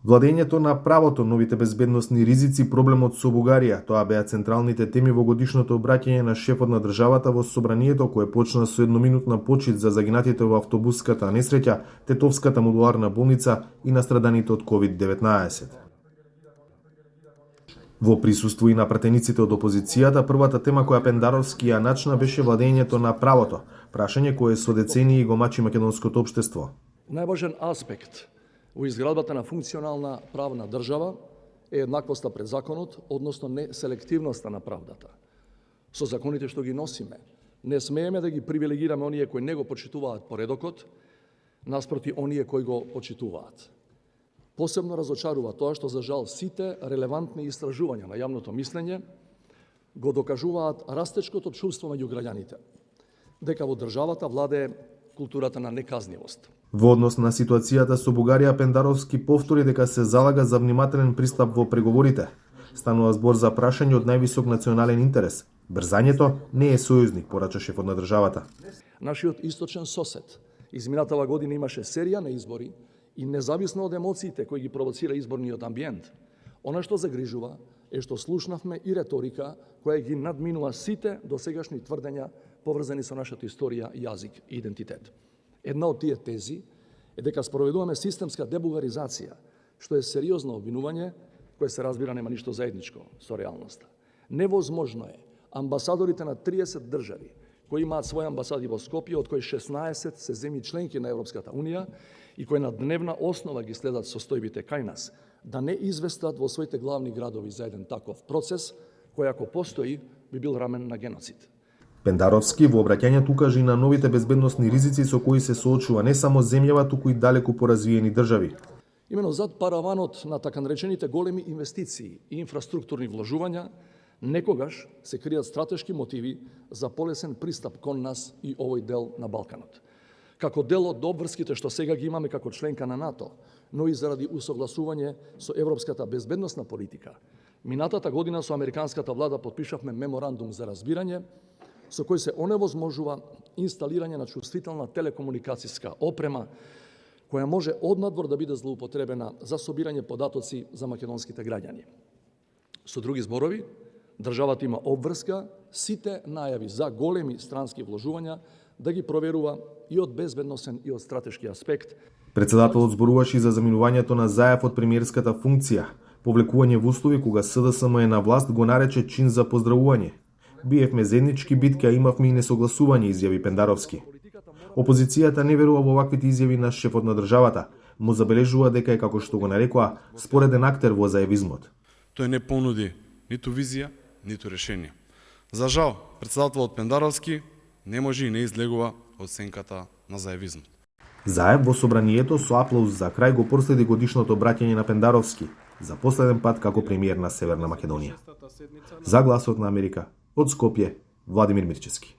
Владењето на правото, новите безбедносни ризици, проблемот со Бугарија, тоа беа централните теми во годишното обраќање на шефот на државата во собранието кое почна со едноминутна почит за загинатите во автобуската несреќа, Тетовската модуларна болница и настраданите од COVID-19. Во присуство и на пратениците од опозицијата, првата тема која Пендаровски ја начна беше владењето на правото, прашање кое со децении го мачи македонското општество. Најважен аспект во изградбата на функционална правна држава е еднаквоста пред законот, односно неселективноста на правдата. Со законите што ги носиме, не смееме да ги привилегираме оние кои не го почитуваат поредокот, наспроти оние кои го почитуваат. Посебно разочарува тоа што за жал сите релевантни истражувања на јавното мислење го докажуваат растечкото чувство меѓу граѓаните, дека во државата владее културата на неказнивост. Во однос на ситуацијата со Бугарија, Пендаровски повтори дека се залага за внимателен пристап во преговорите. Станува збор за прашање од највисок национален интерес. Брзањето не е сојузник, порача шефот на државата. Нашиот источен сосед изминатава година имаше серија на избори и независно од емоциите кои ги провоцира изборниот амбиент, она што загрижува е што слушнавме и реторика која ги надминува сите досегашни тврдења поврзани со нашата историја, јазик и идентитет. Една од тие тези е дека спроведуваме системска дебугаризација, што е сериозно обвинување кое се разбира нема ништо заедничко со реалноста. Невозможно е амбасадорите на 30 држави кои имаат своји амбасади во Скопје, од кои 16 се земји членки на Европската Унија и кои на дневна основа ги следат состојбите кај нас, да не известат во своите главни градови за еден таков процес, кој ако постои би бил рамен на геноцид. Пендаровски во обраќањето укажа и на новите безбедносни ризици со кои се соочува не само земјава, туку и далеку поразвиени држави. Имено зад параванот на така наречените големи инвестиции и инфраструктурни вложувања, некогаш се кријат стратешки мотиви за полесен пристап кон нас и овој дел на Балканот. Како дел од обврските што сега ги имаме како членка на НАТО, но и заради усогласување со европската безбедносна политика, минатата година со американската влада подпишавме меморандум за разбирање со кој се оневозможува инсталирање на чувствителна телекомуникацијска опрема која може однадвор да биде злоупотребена за собирање податоци за македонските граѓани. Со други зборови, државата има обврска сите најави за големи странски вложувања да ги проверува и од безбедносен и од стратешки аспект. Председателот зборуваше и за заминувањето на Заев од премиерската функција. Повлекување во услови кога СДСМ е на власт го нарече чин за поздравување. Биевме заеднички битки, а имавме и несогласување, изјави Пендаровски. Опозицијата не верува во ваквите изјави на шефот на државата, му забележува дека е, како што го нарекоа, спореден актер во заевизмот. Тој не понуди ниту визија, ниту решение. За жал, председателот Пендаровски не може и не излегува од сенката на заевизмот. Заев во собранието со аплауз за крај го проследи годишното обраќање на Пендаровски за последен пат како премиер на Северна Македонија. За Гласот на Америка, од Скопје, Владимир Мирчевски.